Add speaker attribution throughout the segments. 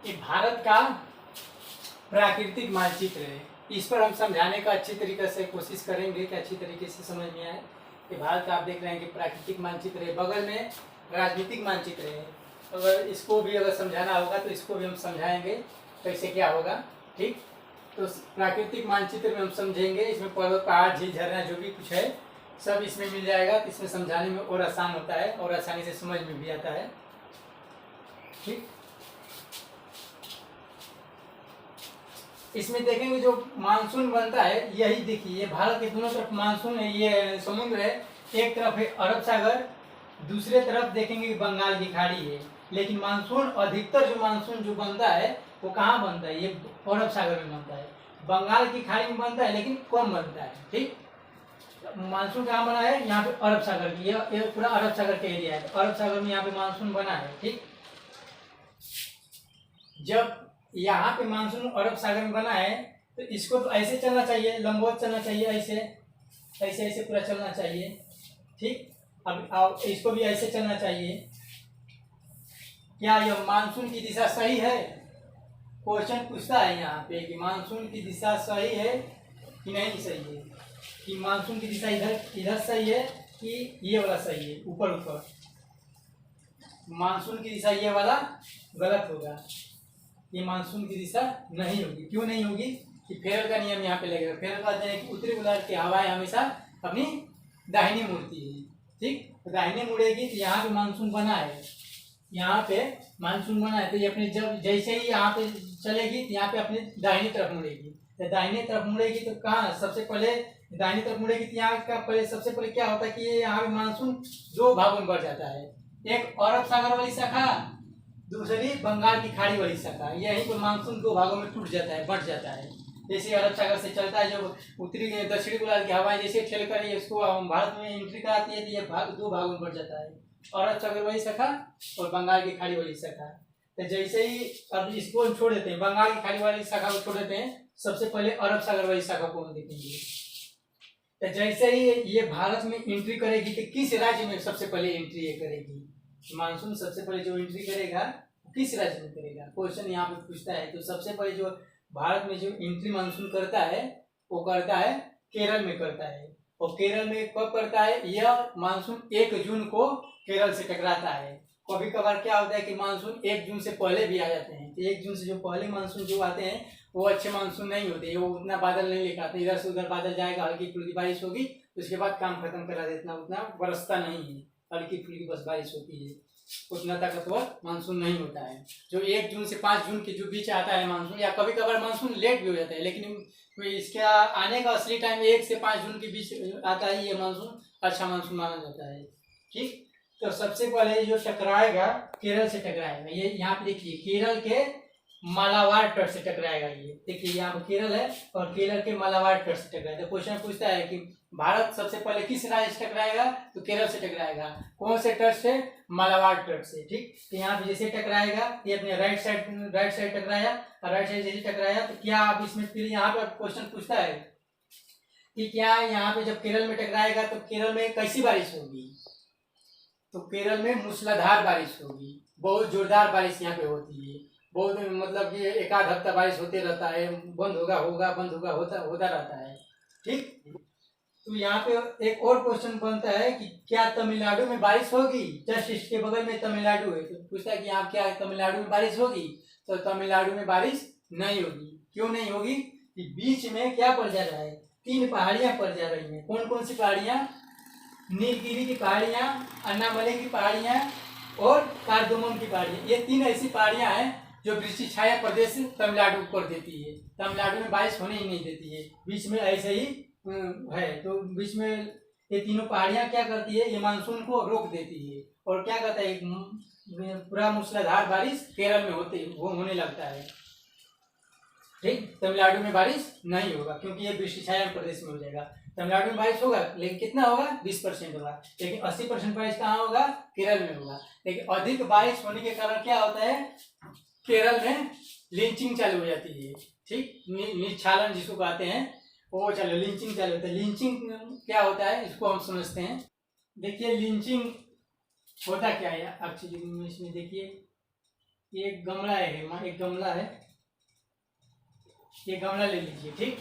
Speaker 1: ये भारत का प्राकृतिक मानचित्र है। इस पर हम समझाने का अच्छी तरीके से कोशिश करेंगे कि अच्छी तरीके से समझ में आए। ये भारत का आप देख रहे हैं कि प्राकृतिक मानचित्र है, बगल में राजनीतिक मानचित्र है। अगर इसको भी अगर समझाना होगा तो इसको भी हम समझाएंगे कैसे क्या होगा। ठीक, तो प्राकृतिक मानचित्र में हम समझेंगे, इसमें पर्वत पहाड़ झील झरना जो भी कुछ है सब इसमें मिल जाएगा। तो इसमें समझाने में और आसान होता है और आसानी से समझ में भी आता है। ठीक, इसमें देखेंगे जो मानसून बनता है, यही देखिए, ये भारत के दोनों तरफ मानसून है, ये समुद्र है। एक तरफ है अरब सागर, दूसरे तरफ देखेंगे बंगाल की खाड़ी है। लेकिन मानसून अधिकतर जो मानसून जो बनता है वो कहाँ बनता है? ये अरब सागर में बनता है, बंगाल की खाड़ी में बनता है लेकिन कम बनता है। ठीक, मानसून कहाँ बना है? यहाँ पे अरब सागर की, ये पूरा अरब सागर का एरिया है, तो अरब सागर में यहाँ पे मानसून बना है। ठीक, जब यहाँ पे मानसून अरब सागर में बना है तो इसको तो ऐसे चलना चाहिए, लंबवत चलना चाहिए, ऐसे ऐसे ऐसे पूरा चलना चाहिए। ठीक, अब इसको भी ऐसे चलना चाहिए। क्या यह मानसून की दिशा सही है? क्वेश्चन पूछता है यहाँ पे कि मानसून की दिशा सही है कि नहीं सही है, कि मानसून की दिशा इधर इधर सही है कि ये वाला सही है, ऊपर ऊपर। मानसून की दिशा ये वाला गलत होगा, ये मानसून की दिशा नहीं होगी। क्यों नहीं होगी? कि फेरल का नियम यहाँ पे लगेगा। फेरल कहते हैं कि उत्तरी गोलार्ध की हवाएं हमेशा अपनी दाहिनी मुड़ती है। ठीक, तो दाहिनी मुड़ेगी तो यहाँ पे मानसून बना है, यहाँ पे मानसून बना है तो ये अपने जब जैसे ही यहाँ पे चलेगी तो यहाँ पे अपने दाहिनी तरफ मुड़ेगी। तो दाहिनी तरफ मुड़ेगी तो कहाँ सबसे पहले दाहिनी तरफ मुड़ेगी तो यहाँ का पहले सबसे पहले क्या होता है कि ये यहाँ पे मानसून दो भागों में बढ़ जाता है, एक अरब सागर वाली शाखा, दूसरी बंगाल की खाड़ी वाली शाखा। यही पर मानसून दो भागों में टूट जाता है, बढ़ जाता है। जैसे अरब सागर से चलता है, जब उत्तरी दक्षिणी गोलार्ध की हवाएं जैसे ठेल कर इसको भारत में एंट्री कराती है तो ये भाग दो भागों में बढ़ जाता है, अरब सागर वाली शाखा और बंगाल की खाड़ी वाली शाखा। तो जैसे ही अब इसको हम छोड़ देते हैं, बंगाल की खाड़ी वाली शाखा को छोड़ देते हैं, सबसे पहले अरब सागर वाली शाखा को हम देखेंगे। तो जैसे ही ये भारत में एंट्री करेगी तो किस राज्य में सबसे पहले एंट्री ये करेगी? मानसून सबसे पहले जो एंट्री करेगा किस राज्य में करेगा? क्वेश्चन यहाँ पे पूछता है। तो सबसे पहले जो भारत में जो एंट्री मानसून करता है वो करता है केरल में करता है। और केरल में कब करता है? यह मानसून 1 जून को केरल से टकराता है। कभी कभार क्या होता है कि मानसून 1 जून से पहले भी आ जाते हैं। तो 1 जून से जो पहले मानसून जो आते हैं वो अच्छे मानसून नहीं होते, वो उतना बादल नहीं लेकर आते। इधर से उधर बादल जाएगा, हल्की फुल्की बारिश होगी, उसके बाद काम खत्म करा देना, उतना बरसता नहीं है, हल्की फुल्की बस बारिश होती है, उतना ताकतवर मानसून नहीं होता है। जो 1 जून से 5 जून के जो बीच आता है मानसून, या कभी कभार मानसून लेट भी हो जाता है, लेकिन इसका आने का असली टाइम 1 से 5 जून के बीच आता है। ये मानसून अच्छा मानसून माना जाता है। ठीक, तो सबसे पहले जो टकराएगा केरल से टकराएगा। ये यहाँ पे देखिए केरल के मालाबार तट से टकराएगा। ये देखिए यहाँ पे केरल है और केरल के मालाबार तट से टकराएगा। तो क्वेश्चन पूछता है कि भारत सबसे पहले किस राज्य से टकराएगा? तो केरल से टकराएगा। कौन से तट से? मालाबार तट से। ठीक, तो यहाँ पे जैसे टकराएगा, ये अपने राइट साइड टकराया, और राइट साइड जैसे टकराया तो क्या अब इसमें फिर यहाँ पर क्वेश्चन पूछता है कि क्या यहाँ पे जब केरल में टकराएगा तो केरल में कैसी बारिश होगी? तो केरल में मूसलाधार बारिश होगी, बहुत जोरदार बारिश यहाँ पे होती है। बहुत मतलब कि एक आध हफ्ता बारिश होते रहता है, बंद होगा बंद होगा होता रहता है। ठीक, तो यहाँ पे एक और क्वेश्चन बनता है कि क्या तमिलनाडु में बारिश होगी? जस्ट इसके बगल में तमिलनाडु है, तो पूछता है कि यहाँ क्या तमिलनाडु में बारिश होगी? तो तमिलनाडु में बारिश नहीं होगी। क्यों नहीं होगी? कि बीच में क्या पड़ जा रहा है? 3 पहाड़ियां पड़ जा रही हैं। कौन कौन सी पहाड़ियां? नीलगिरी की पहाड़ियां, अन्नामलई की पहाड़ियां और कार्दोमम की पहाड़ियां। ये 3 ऐसी पहाड़ियां हैं जो वृष्टि छाया प्रदेश तमिलनाडु कर देती है, तमिलनाडु में बारिश होने ही नहीं देती है। बीच में ऐसे ही है, तो बीच में ये तीनों पहाड़ियां क्या करती है? ये मानसून को रोक देती है और क्या कहता है पूरा मूसलाधार बारिश केरल में होने लगता है। ठीक, तमिलनाडु में बारिश नहीं होगा क्योंकि ये वृष्टि छाया प्रदेश में हो जाएगा। तमिलनाडु में बारिश होगा लेकिन कितना होगा? 20% होगा, लेकिन 80% बारिश कहाँ होगा? केरल में होगा। लेकिन अधिक बारिश होने के कारण क्या होता है? केरल में लिंचिंग चालू हो जाती है। ठीक, निच्छालन जिसको कहते हैं वो चालू, लिंचिंग चालू होता है। लिंचिंग क्या होता है इसको हम समझते हैं। देखिए लिंचिंग होता क्या है एक्चुअली इसमें, देखिए ये एक गमला है, एक गमला है, ये गमला ले लीजिए। ठीक,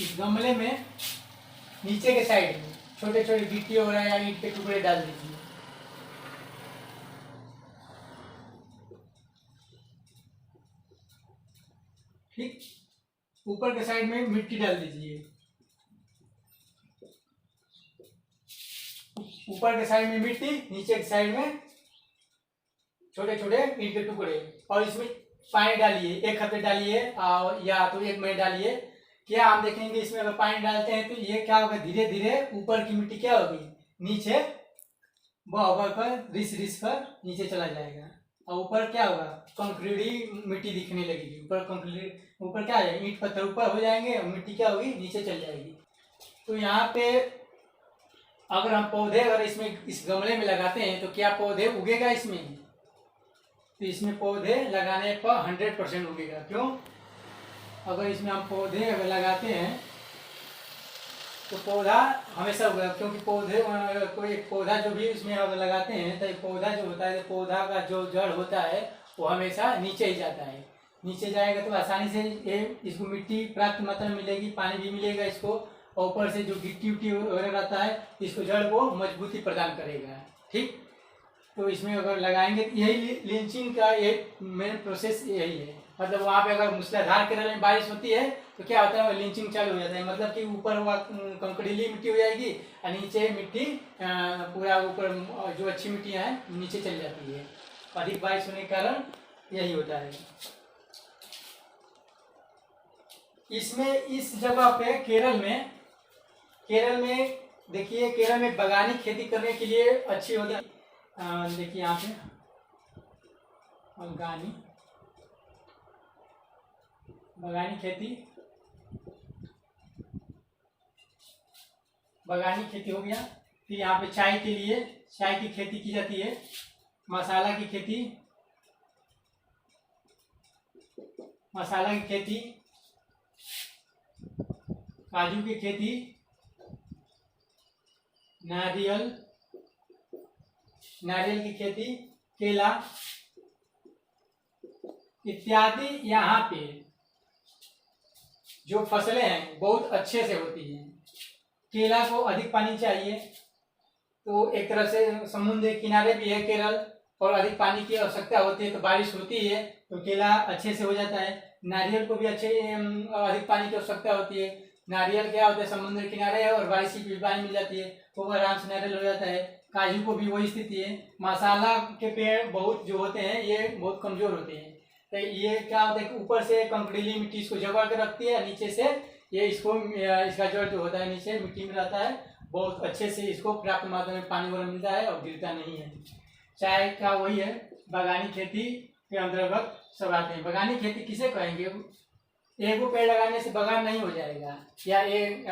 Speaker 1: इस गमले में नीचे के साइड में छोटे छोटे गिट्टी वगैरह या ईंट के टुकड़े डाल दीजिए। ठीक, ऊपर के साइड में मिट्टी डाल दीजिए। ऊपर के साइड में मिट्टी, नीचे के साइड में छोटे छोटे ईंट के टुकड़े, और इसमें पानी डालिए। 1 हफ्ते डालिए या तो 1 महीने डालिए। क्या हम देखेंगे इसमें अगर पानी डालते हैं तो ये क्या होगा, धीरे धीरे ऊपर की मिट्टी क्या होगी, नीचे बह कर रिस रिस कर नीचे चला जाएगा, और ऊपर क्या होगा, कंक्रीटी मिट्टी दिखने लगेगी। ऊपर कंक्रीट, ऊपर क्या है, ईंट पत्थर ऊपर हो जाएंगे और मिट्टी क्या होगी, नीचे चल जाएगी। तो यहाँ पे अगर हम पौधे अगर इसमें इस गमले में लगाते हैं तो क्या पौधे उगेगा इसमें? तो इसमें पौधे लगाने पर 100% उगेगा। क्यों? अगर इसमें हम पौधे अगर लगाते हैं तो पौधा हमेशा उगेगा, क्योंकि पौधे कोई एक पौधा जो भी उसमें अगर लगाते हैं तो पौधा जो होता है, पौधा का जो जड़ होता है वो हमेशा नीचे ही जाता है। नीचे जाएगा तो आसानी से ये इसको मिट्टी पर्याप्त मात्रा में मिलेगी, पानी भी मिलेगा इसको, और ऊपर से जो गिट्टी उट्टी वगैरह रहता है इसको जड़ को मजबूती प्रदान करेगा। ठीक, तो इसमें अगर लगाएंगे तो यही लिंचिंग का एक मेन प्रोसेस यही है। मतलब वहाँ पे अगर मूसलाधार केरल में बारिश होती है तो क्या होता है, लिंचिंग चालू हो जाता है। मतलब कि ऊपर वह कंकड़ीली मिट्टी हो जाएगी और नीचे मिट्टी पूरा ऊपर जो अच्छी मिट्टियाँ हैं नीचे चली जाती है। अधिक बारिश होने के कारण यही होता है। इसमें इस जगह पे केरल में देखिए, केरल में बागानी खेती करने के लिए अच्छी होती है। देखिए यहाँ पे बागानी खेती हो गया। फिर यहाँ पे चाय के लिए चाय की खेती की जाती है, मसाला की खेती, काजू की खेती, नारियल की खेती, केला इत्यादि। यहाँ पे जो फसलें हैं बहुत अच्छे से होती हैं। केला को अधिक पानी चाहिए, तो एक तरह से समुद्र किनारे भी है केरल, और अधिक पानी की आवश्यकता होती है, तो बारिश होती है तो केला अच्छे से हो जाता है। नारियल को भी अधिक पानी की आवश्यकता होती है। नारियल क्या होता है, समुद्र किनारे है और बारिश की पानी मिल जाती है तो आराम से नारियल हो जाता है। काजू को भी वही स्थिति है। मसाला के पेड़ बहुत जो होते हैं ये बहुत कमजोर होते हैं, तो ये क्या होता है कि ऊपर से कंकड़ीली मिट्टी इसको जकड़ के रखती है, नीचे से ये इसका जड़ जो होता है नीचे मिट्टी में रहता है, बहुत अच्छे से इसको पर्याप्त मात्रा में पानी वगैरह मिलता है और गिरता नहीं है। चाय का वही है, बागानी खेती के अंतर्गत सब आते हैं। बागानी खेती किसे कहेंगे? एक वो पेड़ लगाने से बागान नहीं हो जाएगा, या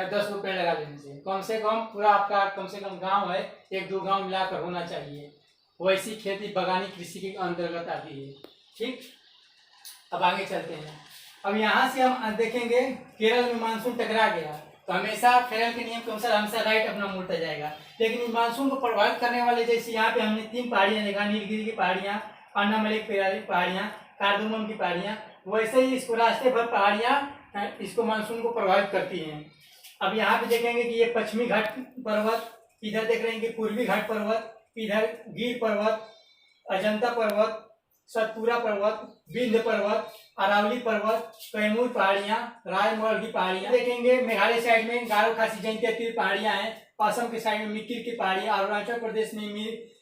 Speaker 1: 10 वो पेड़ लगा लेने से। कम से कम पूरा आपका कम से कम गांव है, 1-2 गांव मिलाकर होना चाहिए, वैसी खेती बागानी कृषि के अंतर्गत आती है। ठीक, अब आगे चलते हैं। अब यहाँ से हम देखेंगे केरल में मानसून टकरा गया तो हमेशा केरल के नियम के अनुसार हमेशा राइट अपना मुड़ता जाएगा। लेकिन मानसून को प्रभावित करने वाले, जैसे यहाँ पे हमने 3 पहाड़ियाँ देखा, नीलगिरी की पहाड़ियाँ, अन्नामलई की पहाड़ियाँ, कार्डुमम की पहाड़ियाँ, वैसे ही इसको रास्ते भर पहाड़ियाँ इसको मानसून को प्रभावित करती हैं। अब यहाँ पे देखेंगे कि ये पश्चिमी घाट पर्वत, इधर देख रहे हैं कि पूर्वी घाट पर्वत, इधर गिर पर्वत, अजंता पर्वत, सतपुरा पर्वत, विंध्य पर्वत, अरावली पर्वत, कैमूर पहाड़ियाँ, रायमोहल की पहाड़ियाँ देखेंगे। मेघालय साइड में गारो खासी जयंती पहाड़ियाँ हैं। असम के साइड में मिकिर की पहाड़ियाँ, अरुणाचल प्रदेश में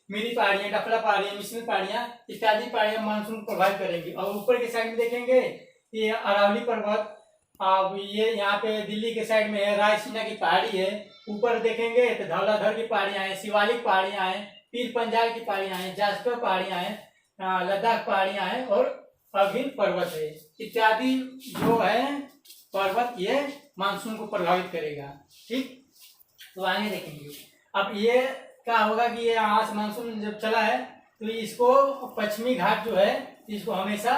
Speaker 1: मिरी पहाड़ियाँ, डफला पहाड़ियाँ, मिश्मी पहाड़ियाँ इत्यादि पहाड़ियाँ मानसून को प्रभावित करेंगी। और ऊपर के साइड में देखेंगे ये अरावली पर्वत, अब ये यहाँ पे दिल्ली के साइड में है, रायसीना की पहाड़ी है। ऊपर देखेंगे तो धौलाधर की पहाड़ियाँ हैं, शिवालिक पहाड़ियाँ हैं, पीर पंजाल की पहाड़ियाँ हैं, जास्कर पहाड़ियाँ हैं, लद्दाख पहाड़ियाँ हैं और अभिन पर्वत है इत्यादि जो है पर्वत, ये मानसून को प्रभावित करेगा। ठीक, तो आगे देखेंगे। अब ये क्या होगा कि ये यहाँ से मानसून जब चला है तो इसको पश्चिमी घाट जो है इसको हमेशा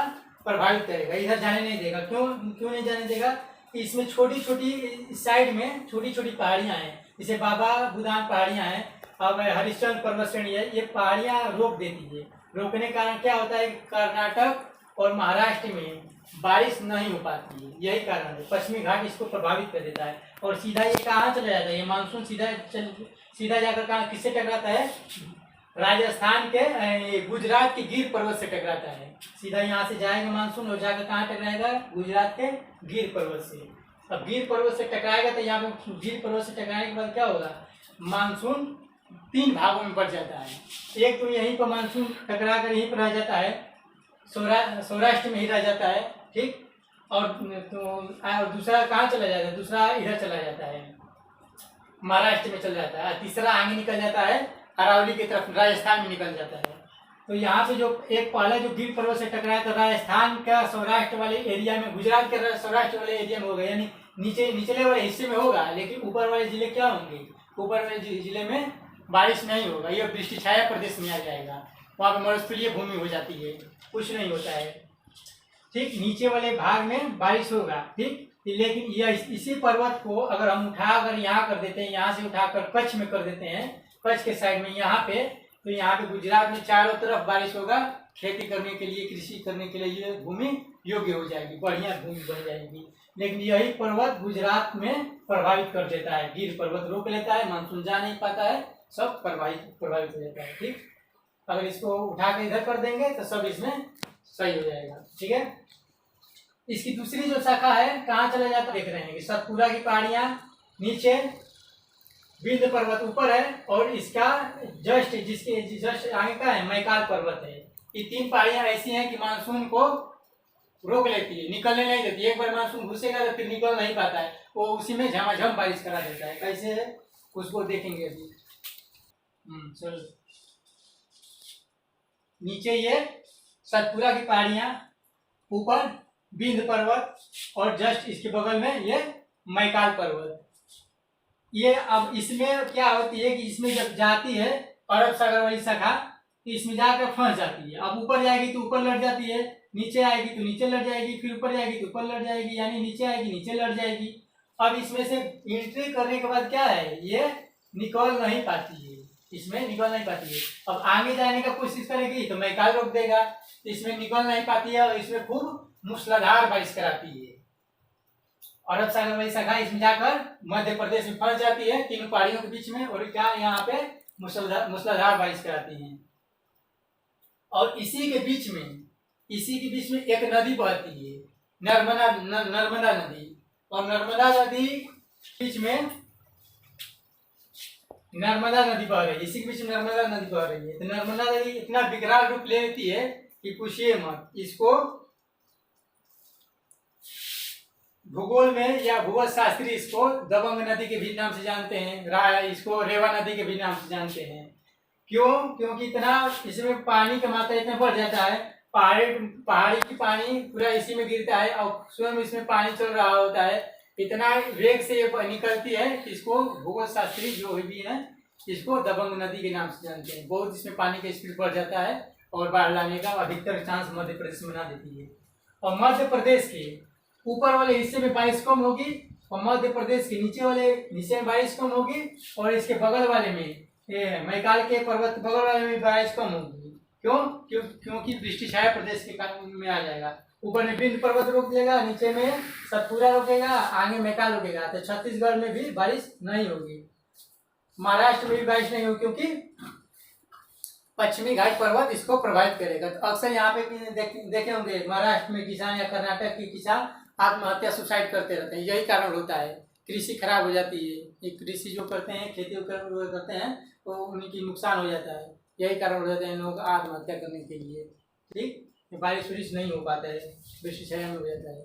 Speaker 1: प्रभावित करेगा, इधर जाने नहीं देगा। क्यों नहीं जाने देगा? इसमें छोटी छोटी साइड में छोटी छोटी पहाड़ियाँ हैं, जैसे बाबा बुदान पहाड़ियाँ हैं, अब हरिश्चंद्र पर्वत श्रेणी है, ये पहाड़ियाँ रोक देती है। रोकने के कारण क्या होता है कि कर्नाटक और महाराष्ट्र में बारिश नहीं हो पाती है, यही कारण है। पश्चिमी घाट इसको प्रभावित कर देता है और सीधा ये कहाँ चला जाता है, ये मानसून सीधा जाकर कहाँ किससे टकराता है, राजस्थान के गुजरात के गिर पर्वत से टकराता है। सीधा यहाँ से जाएगा मानसून और जाकर कहाँ टकराएगा, गुजरात के गिर पर्वत से। अब गिर पर्वत से टकराएगा तो यहाँ पे गिर पर्वत से टकराने के बाद क्या होगा, मानसून 3 भागों में बढ़ जाता है। एक तो यहीं पर मानसून टकरा कर यहीं पर रह जाता है, सौराष्ट्र में ही रह जाता है, ठीक। और दूसरा कहाँ चला जाता है, दूसरा इधर चला जाता है, महाराष्ट्र में चला जाता है। तीसरा आगे निकल जाता है अरावली की तरफ, राजस्थान में निकल जाता है। तो यहाँ पे जो एक पहले जो गिर पर्वत से टकराया तो राजस्थान का सौराष्ट्र वाले एरिया में, गुजरात के सौराष्ट्र वाले एरिया में होगा, यानी निचले वाले हिस्से में होगा, लेकिन ऊपर वाले जिले क्या होंगे, ऊपर वाले जिले में बारिश नहीं होगा, ये वृष्टि छाया प्रदेश में आ जाएगा, वहाँ पे मरुस्थलीय भूमि हो जाती है, कुछ नहीं होता है, ठीक। नीचे वाले भाग में बारिश होगा, ठीक। लेकिन यह इसी पर्वत को अगर हम उठाकर यहाँ कर देते हैं, यहाँ से उठाकर कच्छ में कर देते हैं, कच्छ के साइड में यहाँ पे, तो यहाँ पे गुजरात में चारों तरफ बारिश होगा, खेती करने के लिए, कृषि करने के लिए ये भूमि योग्य हो जाएगी, बढ़िया भूमि बन जाएगी। लेकिन यही पर्वत गुजरात में प्रभावित कर देता है, गिर पर्वत रोक लेता है, मानसून जा नहीं पाता है, सब प्रभावित हो जाता है, ठीक। अगर इसको उठा के इधर कर देंगे तो सब इसमें सही हो जाएगा, ठीक है। इसकी दूसरी जो शाखा है कहाँ चला जाता है, देख रहे हैं कि सतपुरा की पहाड़ियाँ नीचे, विंध्य पर्वत ऊपर है, और इसका जिसके जस्ट आगे का है मैकाल पर्वत है। ये 3 पहाड़ियाँ ऐसी हैं कि मानसून को रोक लेती है, निकलने नहीं देती। एक बार मानसून घुसेगा तो फिर निकल नहीं पाता है, वो उसी में झमाझम बारिश करा देता है। कैसे है उसको देखेंगे अभी। चलो, नीचे ये सतपुरा की पहाड़ियाँ, ऊपर विंध्य पर्वत, और जस्ट इसके बगल में ये मैकाल पर्वत। ये अब इसमें क्या होती है कि इसमें जब जाती है अरब सागर वाली शाखा, तो इसमें जाकर फंस जाती है। अब ऊपर जाएगी तो ऊपर लड़ जाती है, नीचे आएगी तो नीचे लड़ जाएगी, फिर ऊपर जाएगी तो ऊपर लड़ जाएगी, यानी नीचे आएगी नीचे लड़ जाएगी। अब इसमें से एंट्री करने के बाद क्या है, ये निकल नहीं पाती है, इसमें निकल नहीं पाती है। अब आगे जाने का कोशिश करेगी तो मैकाल रोक देगा, इसमें निकल नहीं पाती है, और इसमें खूब मूसलाधार बारिश कराती है। अरब सागर वाली शाखा इसमें जाकर मध्य प्रदेश में फंस जाती है, 3 पहाड़ियों के बीच में, और क्या यहाँ पे मूसलाधार बारिश कराती है। और इसी के बीच में एक नदी बहती है, नर्मदा नदी, और नर्मदा नदी बीच में नर्मदा नदी बह रही है, इसी के बीच में नर्मदा नदी बह रही है। तो नर्मदा नदी इतना विकराल रूप ले लेती है कि पूछिए मत। इसको भूगोल में या भूगोल शास्त्री इसको दबंग नदी के भी नाम से जानते हैं, इसको रेवा नदी के भी नाम से जानते हैं। क्यों? क्योंकि इतना इसमें पानी का मात्रा इतना बढ़ जाता है, पहाड़ी की पानी पूरा इसी में गिरता है, और स्वयं इसमें पानी चल रहा होता है, इतना वेग से ये निकलती है कि इसको भूगोल शास्त्री जो भी हैं इसको दबंग नदी के नाम से जानते हैं। बहुत इसमें पानी का स्पीड बढ़ जाता है, और बाढ़ लाने का अधिकतर चांस मध्य प्रदेश में बना देती है। और मध्य प्रदेश के ऊपर वाले हिस्से में बारिश कम होगी, और मध्य प्रदेश के नीचे वाले हिस्से में बारिश कम होगी, और इसके बगल वाले में मैकाल के पर्वत बगल वाले में बारिश कम होगी। क्योंकि वृष्टि छाया प्रदेश के कारण में आ जाएगा। ऊपर में विंध्य पर्वत रोक देगा, नीचे में सतपुरा रोकेगा, आगे मैकाल रोकेगा, तो छत्तीसगढ़ में भी बारिश नहीं होगी, महाराष्ट्र में भी बारिश नहीं होगी, क्योंकि पश्चिमी घाट पर्वत इसको प्रभावित करेगा। तो अक्सर यहाँ पे देखे होंगे महाराष्ट्र में किसान या कर्नाटक के किसान आत्महत्या सुसाइड करते रहते हैं, यही कारण होता है, कृषि खराब हो जाती है। ये कृषि जो करते हैं, खेती करते हैं, तो उनकी नुकसान हो जाता है, यही कारण हो जाता है इन लोगों का आत्महत्या करने के लिए, ठीक। बारिश वारिश नहीं हो पाता है, वृष्टि छाया में हो जाता है।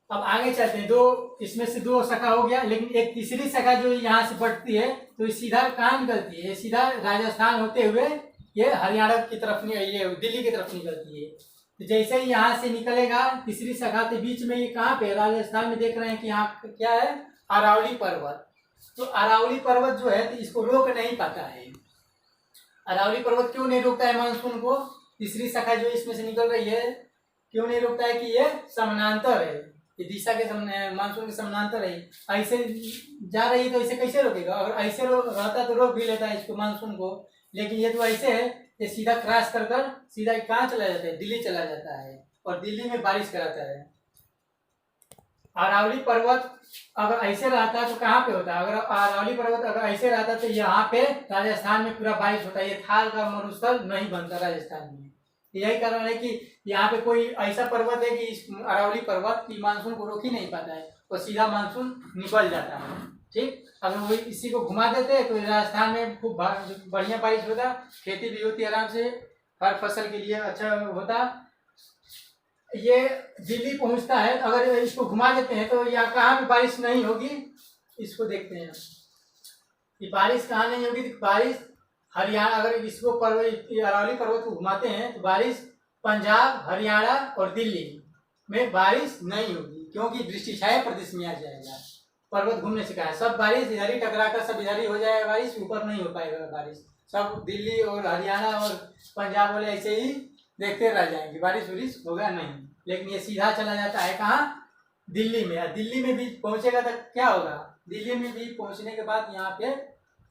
Speaker 1: अब आगे चलते हैं, इसमें से 2 शाखा हो गया, लेकिन एक तीसरी शाखा जो यहाँ से बढ़ती है, तो सीधा कहाँ निकलती है, सीधा राजस्थान होते हुए ये हरियाणा की तरफ, ये दिल्ली की तरफ निकलती है। तो जैसे ही यहाँ से निकलेगा तीसरी शाखा के बीच में, ये कहाँ पे, राजस्थान में देख रहे हैं कि यहाँ क्या है, अरावली पर्वत। तो अरावली पर्वत जो है तो इसको रोक नहीं पाता है। अरावली पर्वत क्यों नहीं रोकता है मानसून को, तीसरी शाखा जो इसमें से निकल रही है क्यों नहीं रोकता है, कि ये समानांतर है, ये दिशा के मानसून के समानांतर है, ऐसे जा रही है, तो इसे कैसे रोकेगा। अगर ऐसे रहता तो रोक भी लेता है इसको, मानसून को, लेकिन ये तो ऐसे है ये सीधा क्रॉस कर कर सीधा कहाँ चला जाता है, दिल्ली चला जाता है और दिल्ली में बारिश कराता है। अरावली पर्वत अगर ऐसे रहता है तो कहाँ पे होता है, अगर अरावली पर्वत अगर ऐसे रहता तो यहाँ पे राजस्थान में पूरा बारिश होता है, ये थार का मरुस्थल नहीं बनता राजस्थान में। यही कारण है कि यहाँ पे कोई ऐसा पर्वत है कि इस अरावली पर्वत की मानसून को रोक ही नहीं पाता है और सीधा मानसून निकल जाता है। ठीक, अगर वो इसी को घुमा देते तो राजस्थान में खूब बढ़िया बारिश होता, खेती भी होती आराम से, हर फसल के लिए अच्छा होता। ये दिल्ली पहुंचता है, अगर इसको घुमा देते हैं तो यहाँ कहाँ भी बारिश नहीं होगी। इसको देखते हैं कि बारिश कहाँ नहीं होगी, बारिश हरियाणा, अगर इसको अरावली पर्वत को घुमाते हैं तो बारिश पंजाब, हरियाणा और दिल्ली में बारिश नहीं होगी, क्योंकि दृष्टि छाया प्रदेश में आ जाएगा। पर्वत घूमने से कहा है सब बारिश इधर ही टकरा कर सब इधर ही हो जाएगा, बारिश ऊपर नहीं हो पाएगा बारिश, सब दिल्ली और हरियाणा और पंजाब वाले ऐसे ही देखते रह जाएंगे, बारिश वारिश होगा नहीं। लेकिन ये सीधा चला जाता है कहाँ, दिल्ली में। दिल्ली में भी पहुंचेगा तो क्या होगा, दिल्ली में भी पहुंचने के बाद यहाँ पे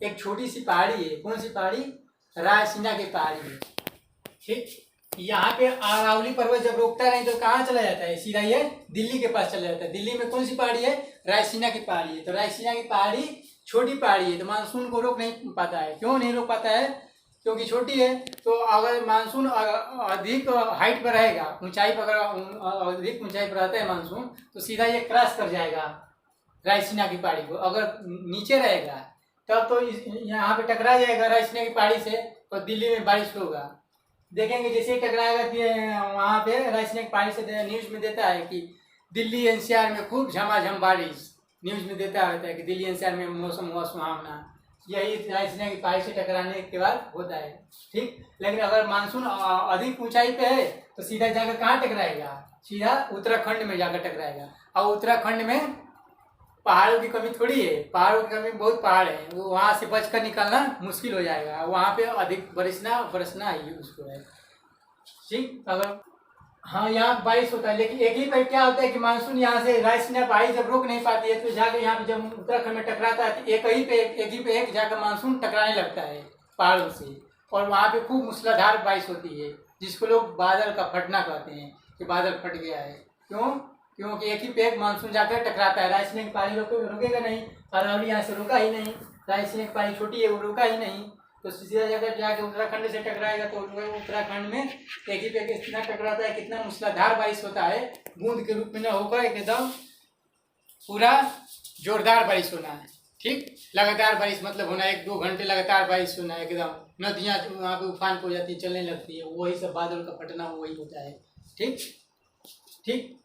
Speaker 1: एक छोटी सी पहाड़ी है, कौन सी पहाड़ी, रायसीना की पहाड़ी है। ठीक, यहाँ पे अरावली पर्वत जब रोकता नहीं तो कहाँ चला जाता है, सीधा ये दिल्ली के पास चला जाता है। दिल्ली में कौन सी पहाड़ी है, रायसीना की पहाड़ी है। तो रायसीना की पहाड़ी छोटी पहाड़ी है तो मानसून को रोक नहीं पाता है। क्यों नहीं रोक पाता है, क्योंकि छोटी है। तो अगर मानसून अधिक हाइट पर रहेगा, ऊंचाई पर, अगर अधिक ऊंचाई पर रहता है मानसून तो सीधा ये क्रॉस कर जाएगा रायसीना की पहाड़ी को। अगर नीचे रहेगा तब तो यहाँ पे टकरा जाएगा रायसीना की पहाड़ी से और दिल्ली में बारिश होगा। देखेंगे जैसे ही टकराएगा वहाँ पे रायसीना की पहाड़ी से, न्यूज में देता है कि दिल्ली एनसीआर में खूब झमाझम बारिश, न्यूज में देता रहता है कि दिल्ली एनसीआर में मौसम हुआ सुहावना। यही रायसीना की पहाड़ी से टकराने के बाद होता है। ठीक, लेकिन अगर मानसून अधिक ऊंचाई पे है तो सीधा जाकर कहाँ टकराएगा, सीधा उत्तराखंड में जाकर टकराएगा। और उत्तराखंड में पहाड़ों की कमी थोड़ी है, पहाड़ों की कमी बहुत पहाड़ है, वो वहाँ से बचकर निकलना मुश्किल हो जाएगा, वहाँ पे अधिक बरसना ही उसको है। ठीक, अगर हाँ यहाँ बारिश होता है, लेकिन एक ही पर क्या होता है कि मानसून यहाँ से रायसीना पहाड़ी जब रोक नहीं पाती है तो जाकर यहाँ पे जब उत्तराखंड में टकराता है तो एक ही पे जाकर मानसून टकराने लगता है पहाड़ों से, और वहाँ पे खूब मूसलाधार बारिश होती है, जिसको लोग बादल का फटना कहते हैं कि बादल फट गया है। क्यों, क्योंकि एक ही पे एक मानसून जाकर टकराता है। रायसीना की पहाड़ी रुकेगा नहीं, अरावली यहाँ से रुका ही नहीं, रायसीना की पहाड़ी छोटी है वो रुका ही नहीं, तो सीधा जगह जाके उत्तराखंड से टकराएगा तो उत्तराखंड में एक ही पे कितना टकराता है, कितना मूसलाधार बारिश होता है, बूंद के रूप में न होकर एकदम पूरा जोरदार बारिश होना है। ठीक, लगातार बारिश मतलब होना, 1-2 घंटे लगातार बारिश होना, एकदम नदियाँ वहाँ पे उफान को जाती है, चलने लगती है, वही सब बादल का फटना वही होता है। ठीक ठीक,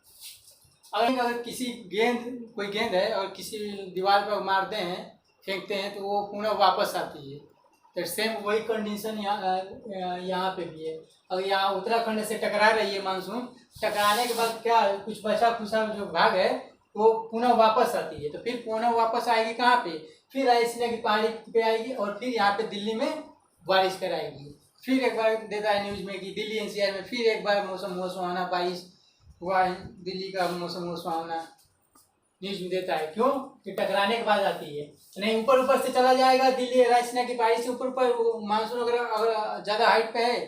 Speaker 1: अगर किसी कोई गेंद है और किसी दीवार पर मारते हैं, फेंकते हैं तो वो पुनः वापस आती है, तो सेम वही कंडीशन यहाँ पे भी है। अगर यहाँ उत्तराखंड से टकरा रही है मानसून, टकराने के बाद क्या कुछ बचा खुचा जो भाग है वो पुनः वापस आती है, तो फिर पुनः वापस आएगी कहाँ पे, फिर रायसीना की पहाड़ी पे आएगी और फिर यहाँ पे दिल्ली में बारिश कराएगी। फिर एक बार देता है न्यूज में कि दिल्ली एनसीआर में फिर एक बार मौसम हुआ सुहावना, बारिश हुआ है, दिल्ली का मौसम हुआ सुहावना, न्यूज में देता है। क्यों, कि टकराने के बाद आती है, नहीं ऊपर से चला जाएगा दिल्ली रायसीना की पहाड़ी से ऊपर मानसून अगर ज़्यादा हाइट पे है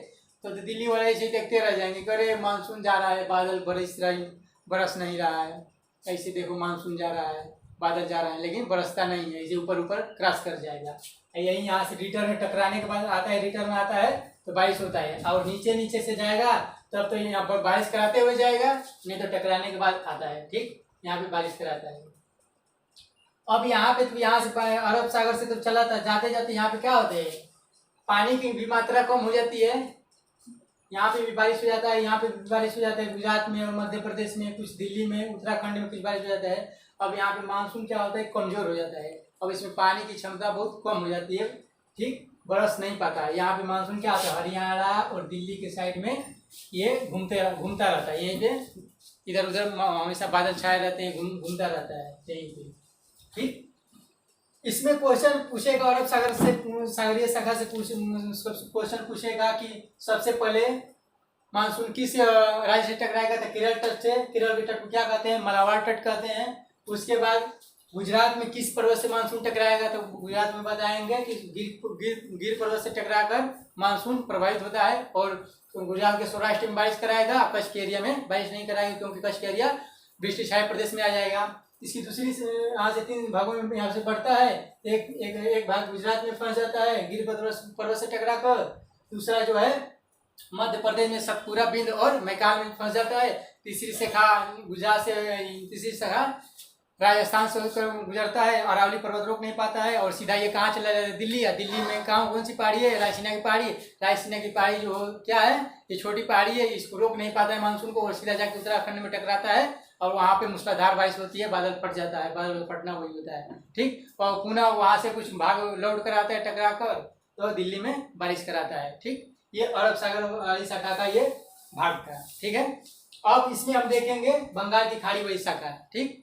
Speaker 1: तो दिल्ली वाले ऐसे देखते रह जाएंगे, करे मानसून जा रहा है, बादल बरस नहीं रहा है, ऐसे देखो मानसून जा रहा है, बादल जा रहा है लेकिन बरसता नहीं है, ऐसे ऊपर क्रॉस कर जाएगा। यही यहाँ से रिटर्न में टकराने के बाद आता है, रिटर्न में आता है तो बारिश होता है, और नीचे से जाएगा तब तो यहाँ पर बारिश कराते हुए जाएगा, नहीं तो टकराने के बाद आता है। ठीक, यहाँ पे बारिश कराता है। अब यहाँ पे तो यहाँ से अरब सागर से तो चला था, जाते जाते यहाँ पे क्या होते हैं, पानी की भी मात्रा कम हो जाती है, यहाँ पे भी बारिश हो जाता है, यहाँ पे भी बारिश हो जाता है, गुजरात में और मध्य प्रदेश में कुछ, दिल्ली में, उत्तराखंड में कुछ बारिश हो जाता है। अब यहाँ पे मानसून क्या होता है, कमजोर हो जाता है, अब इसमें पानी की क्षमता बहुत कम हो जाती है। ठीक, बरस नहीं पाता है। यहाँ पे मानसून क्या होता है, हरियाणा और दिल्ली के साइड में ये घूमता रहता है, यहीं पे इधर उधर हमेशा बादल छाए रहते हैं, घूमता रहता है यहीं पे। ठीक, इसमें क्वेश्चन पूछेगा अरब सागर से, सागरीय शाखा से क्वेश्चन पूछेगा कि सबसे पहले मानसून किस राज्य से टकराएगा, तो केरल तट से, केरल के तट को क्या कहते हैं, मलाबार तट कहते हैं। उसके बाद गुजरात में किस पर्वत से मानसून टकराएगा, तो गुजरात में बताएंगे कि गिर पर्वत से टकराकर मानसून प्रभावित होता है। और गुजरात के सौराष्ट्र में बारिश कराएगा, कच्छ के एरिया में बारिश नहीं कराएगा क्योंकि कच्छ के एरिया वृष्टि छाया प्रदेश में आ जाएगा। इसकी दूसरी यहाँ से 3 भागों में यहाँ से बढ़ता है। एक भाग गुजरात में फंस जाता है गिर पर्वत से टकराकर, दूसरा जो है मध्य प्रदेश में सतपुरा, बिंद और मैकाल में फंस जाता है। तीसरी शाखा गुजरात से, तीसरी शाखा राजस्थान से होकर गुजरता है, अरावली पर्वत रोक नहीं पाता है और सीधा ये कहाँ चला जाता है, दिल्ली। या दिल्ली में कहाँ कौन सी पहाड़ी है, रायसीना की पहाड़ी। रायसीना की पहाड़ी जो क्या है, ये छोटी पहाड़ी है, इसको रोक नहीं पाता है मानसून को, और सीधा जाकर उत्तराखंड में टकराता है और वहाँ पे मूसलाधार बारिश होती है, बादल फट जाता है, बादल फटना वही होता है, ठीक। और पुनः वहाँ से कुछ भाग लौट कर आता है टकरा कर, तो दिल्ली में बारिश कराता है, ठीक। ये अरब सागर वाली शाखा का ये भाग था, ठीक है। अब इसमें हम देखेंगे बंगाल की खाड़ी वाली शाखा, ठीक।